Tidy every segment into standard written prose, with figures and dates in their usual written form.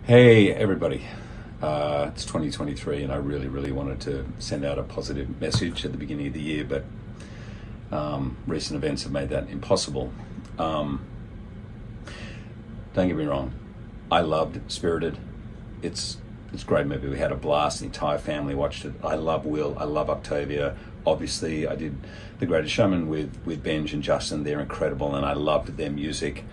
Hey everybody, it's 2023 and I really wanted to send out a positive message at the beginning of the year, but recent events have made that impossible. Don't get me wrong, I loved Spirited. It's a great movie. We had a blast. The entire family watched it. I love Will. I love Octavia. Obviously, I did The Greatest Showman with Benj and Justin. They're incredible, and I loved their music.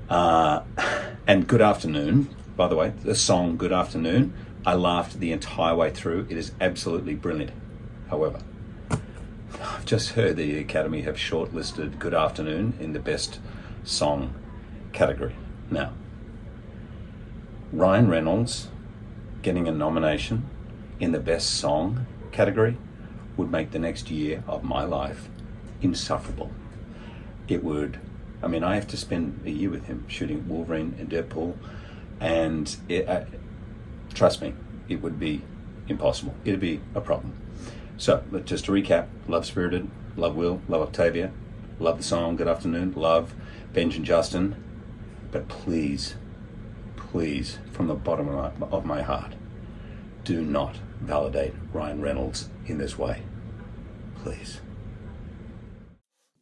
And Good Afternoon, by the way, the song Good Afternoon, I laughed the entire way through. It is absolutely brilliant. However, I've just heard the Academy have shortlisted Good Afternoon in the Best Song category. Now, Ryan Reynolds getting a nomination in the Best Song category would make the next year of my life insufferable. It would, I have to spend a year with him shooting Wolverine and Deadpool, and trust me, it would be impossible. It'd be a problem. So, but just to recap, love Spirited, love Will, love Octavia, love the song Good Afternoon, love Benj and Justin, but please, from the bottom of my heart, do not validate Ryan Reynolds in this way. Please.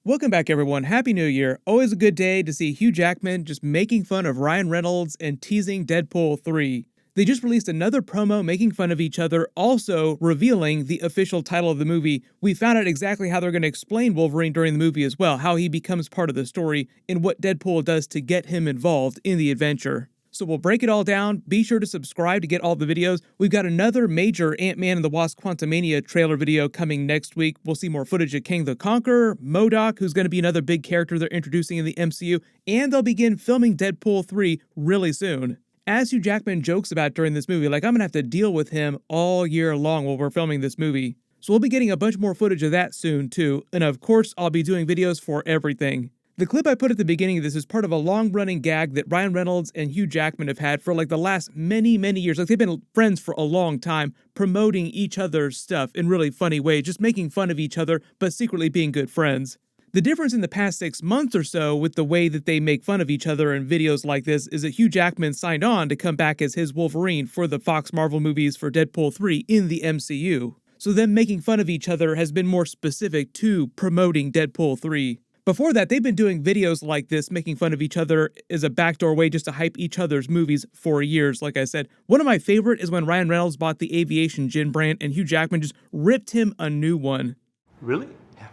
Welcome back, everyone. Happy New Year. Always a good day to see Hugh Jackman just making fun of Ryan Reynolds and teasing Deadpool 3. They just released another promo making fun of each other, also revealing the official title of the movie. We found out exactly how they're going to explain Wolverine during the movie as well, how he becomes part of the story, and what Deadpool does to get him involved in the adventure. So we'll break it all down. Be sure to subscribe to get all the videos. We've got another major Ant-Man and the Wasp Quantumania trailer video coming next week. We'll see more footage of Kang the Conqueror, MODOK, who's going to be another big character they're introducing in the MCU, and they'll begin filming Deadpool 3 really soon. As Hugh Jackman jokes about during this movie, I'm going to have to deal with him all year long while we're filming this movie. So we'll be getting a bunch more footage of that soon too, and of course I'll be doing videos for everything. The clip I put at the beginning of this is part of a long-running gag that Ryan Reynolds and Hugh Jackman have had for the last many years. They've been friends for a long time, promoting each other's stuff in really funny ways, just making fun of each other, but secretly being good friends. The difference in the past 6 months or so with the way that they make fun of each other in videos like this is that Hugh Jackman signed on to come back as his Wolverine for the Fox Marvel movies for Deadpool 3 in the MCU. So them making fun of each other has been more specific to promoting Deadpool 3. Before that, they've been doing videos like this, making fun of each other as a backdoor way just to hype each other's movies for years, like I said. One of my favorite is when Ryan Reynolds bought the Aviation gin brand and Hugh Jackman just ripped him a new one. Really? Yeah.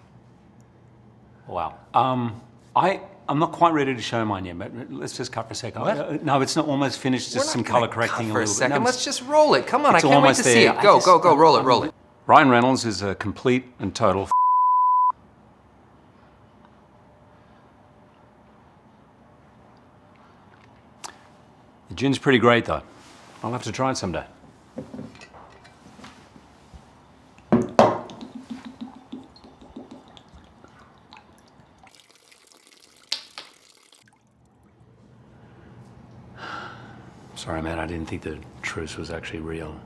Wow. I'm not quite ready to show mine yet, but let's just cut for a second. What? No, it's not almost finished, just some color correcting a little bit. For a second, No, let's just roll it. Come on, I it's can't wait almost to see there. it. Go, roll it. Ryan Reynolds is a complete and total The gin's pretty great, though. I'll have to try it someday. Sorry, man, I didn't think the truce was actually real.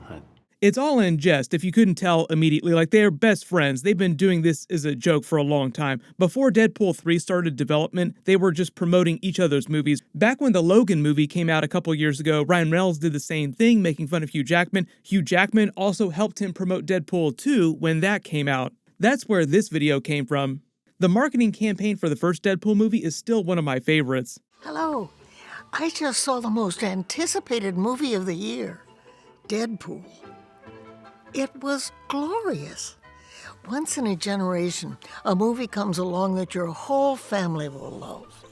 It's all in jest, if you couldn't tell immediately. They're best friends. They've been doing this as a joke for a long time. Before Deadpool 3 started development, they were just promoting each other's movies. Back when the Logan movie came out a couple years ago, Ryan Reynolds did the same thing, making fun of Hugh Jackman. Hugh Jackman also helped him promote Deadpool 2 when that came out. That's where this video came from. The marketing campaign for the first Deadpool movie is still one of my favorites. Hello. I just saw the most anticipated movie of the year, Deadpool. It was glorious. Once in a generation, a movie comes along that your whole family will love.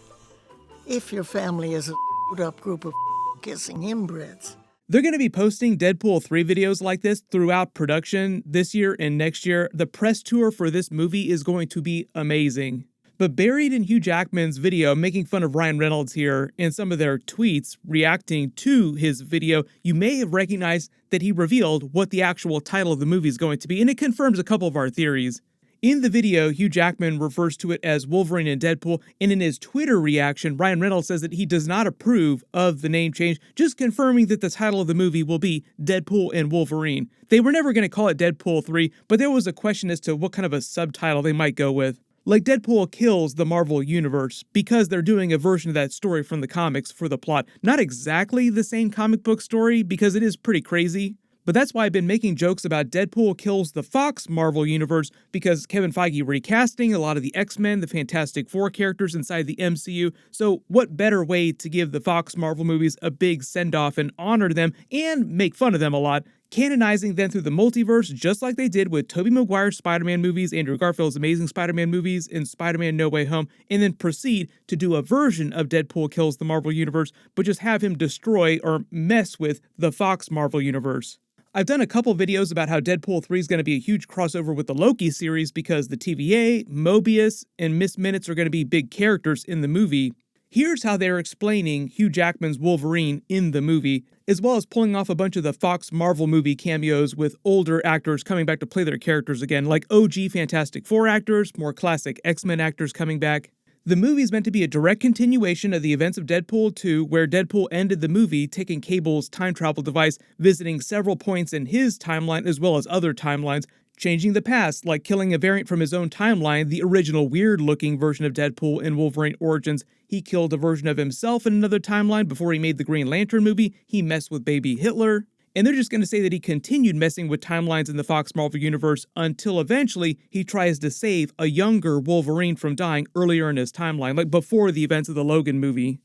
If your family is a up group of kissing inbreds. They're going to be posting Deadpool 3 videos like this throughout production this year and next year. The press tour for this movie is going to be amazing. But buried in Hugh Jackman's video making fun of Ryan Reynolds here and some of their tweets reacting to his video, you may have recognized that he revealed what the actual title of the movie is going to be, and it confirms a couple of our theories. In the video, Hugh Jackman refers to it as Wolverine and Deadpool, and in his Twitter reaction, Ryan Reynolds says that he does not approve of the name change, just confirming that the title of the movie will be Deadpool and Wolverine. They were never going to call it Deadpool 3, but there was a question as to what kind of a subtitle they might go with. Like Deadpool kills the Marvel Universe because they're doing a version of that story from the comics for the plot. Not exactly the same comic book story because it is pretty crazy. But that's why I've been making jokes about Deadpool kills the Fox Marvel Universe, because Kevin Feige recasting a lot of the X-Men, the Fantastic Four characters inside the MCU, so what better way to give the Fox Marvel movies a big send-off and honor them and make fun of them a lot, canonizing them through the multiverse just like they did with Tobey Maguire's Spider-Man movies, Andrew Garfield's Amazing Spider-Man movies, and Spider-Man No Way Home, and then proceed to do a version of Deadpool kills the Marvel Universe, but just have him destroy or mess with the Fox Marvel Universe. I've done a couple videos about how Deadpool 3 is going to be a huge crossover with the Loki series because the TVA, Mobius, and Miss Minutes are going to be big characters in the movie. Here's how they're explaining Hugh Jackman's Wolverine in the movie, as well as pulling off a bunch of the Fox Marvel movie cameos with older actors coming back to play their characters again, like OG Fantastic Four actors, more classic X-Men actors coming back. The movie is meant to be a direct continuation of the events of Deadpool 2, where Deadpool ended the movie taking Cable's time travel device, visiting several points in his timeline as well as other timelines, changing the past, like killing a variant from his own timeline, the original weird-looking version of Deadpool in Wolverine Origins. He killed a version of himself in another timeline before he made the Green Lantern movie. He messed with baby Hitler. And they're just going to say that he continued messing with timelines in the Fox Marvel Universe until eventually he tries to save a younger Wolverine from dying earlier in his timeline, like before the events of the Logan movie.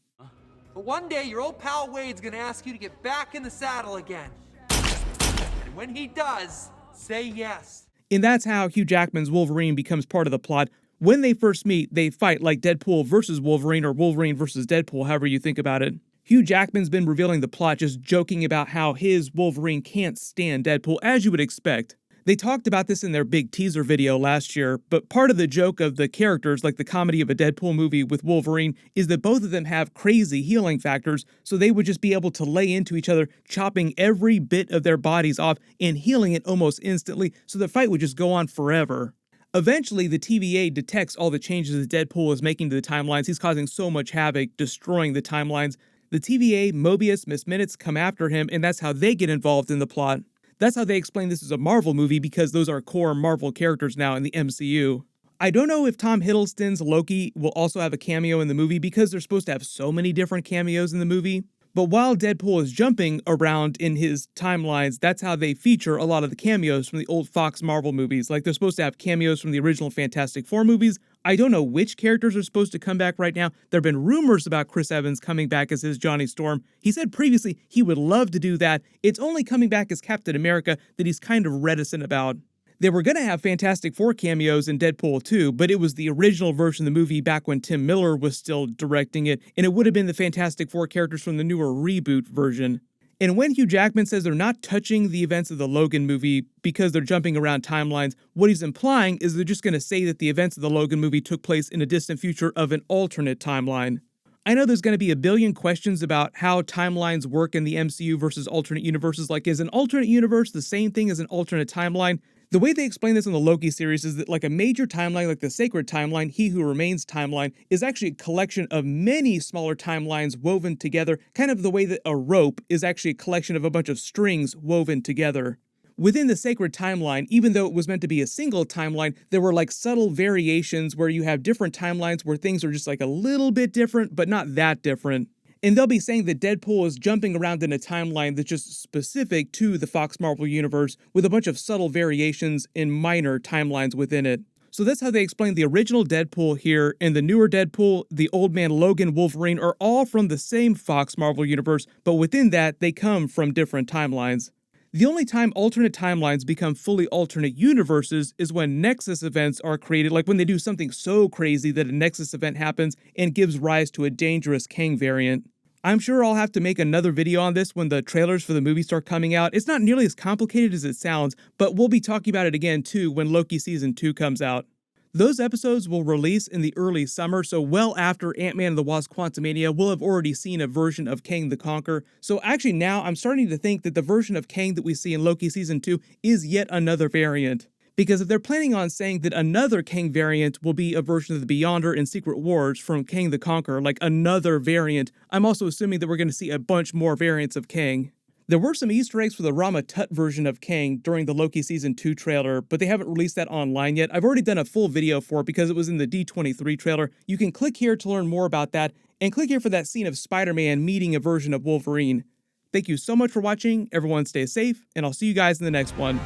But one day, your old pal Wade's gonna ask you to get back in the saddle again. And when he does, say yes. And that's how Hugh Jackman's Wolverine becomes part of the plot. When they first meet, they fight like Deadpool versus Wolverine or Wolverine versus Deadpool, however you think about it. Hugh Jackman's been revealing the plot, just joking about how his Wolverine can't stand Deadpool, as you would expect. They talked about this in their big teaser video last year, but part of the joke of the characters, like the comedy of a Deadpool movie with Wolverine, is that both of them have crazy healing factors, so they would just be able to lay into each other, chopping every bit of their bodies off and healing it almost instantly, so the fight would just go on forever. Eventually, the TVA detects all the changes that Deadpool is making to the timelines. He's causing so much havoc, destroying the timelines. The TVA, Mobius, Miss Minutes come after him, and that's how they get involved in the plot. That's how they explain this is a Marvel movie, because those are core Marvel characters now in the MCU. I don't know if Tom Hiddleston's Loki will also have a cameo in the movie, because they're supposed to have so many different cameos in the movie. But while Deadpool is jumping around in his timelines, that's how they feature a lot of the cameos from the old Fox Marvel movies. Like, they're supposed to have cameos from the original Fantastic Four movies. I don't know which characters are supposed to come back right now. There have been rumors about Chris Evans coming back as his Johnny Storm. He said previously he would love to do that. It's only coming back as Captain America that he's kind of reticent about. They were going to have Fantastic Four cameos in Deadpool 2, but it was the original version of the movie back when Tim Miller was still directing it, and it would have been the Fantastic Four characters from the newer reboot version. And when Hugh Jackman says they're not touching the events of the Logan movie because they're jumping around timelines, what he's implying is they're just going to say that the events of the Logan movie took place in a distant future of an alternate timeline. I know there's going to be a billion questions about how timelines work in the MCU versus alternate universes. Like, is an alternate universe the same thing as an alternate timeline? The way they explain this in the Loki series is that, like, a major timeline, like the Sacred Timeline, He Who Remains timeline, is actually a collection of many smaller timelines woven together, kind of the way that a rope is actually a collection of a bunch of strings woven together. Within the Sacred Timeline, even though it was meant to be a single timeline, there were like subtle variations where you have different timelines where things are just like a little bit different, but not that different. And they'll be saying that Deadpool is jumping around in a timeline that's just specific to the Fox Marvel universe with a bunch of subtle variations in minor timelines within it. So that's how they explain the original Deadpool here, and the newer Deadpool, the Old Man Logan, Wolverine are all from the same Fox Marvel universe, but within that, they come from different timelines. The only time alternate timelines become fully alternate universes is when Nexus events are created, like when they do something so crazy that a Nexus event happens and gives rise to a dangerous Kang variant. I'm sure I'll have to make another video on this when the trailers for the movie start coming out. It's not nearly as complicated as it sounds, but we'll be talking about it again too when Loki Season 2 comes out. Those episodes will release in the early summer, so well after Ant-Man and the Wasp: Quantumania, we'll have already seen a version of Kang the Conqueror. So actually now I'm starting to think that the version of Kang that we see in Loki Season 2 is yet another variant. Because if they're planning on saying that another Kang variant will be a version of the Beyonder in Secret Wars from Kang the Conqueror, like another variant, I'm also assuming that we're going to see a bunch more variants of Kang. There were some Easter eggs for the Rama Tut version of Kang during the Loki Season 2 trailer, but they haven't released that online yet. I've already done a full video for it because it was in the D23 trailer. You can click here to learn more about that, and click here for that scene of Spider-Man meeting a version of Wolverine. Thank you so much for watching. Everyone stay safe, and I'll see you guys in the next one.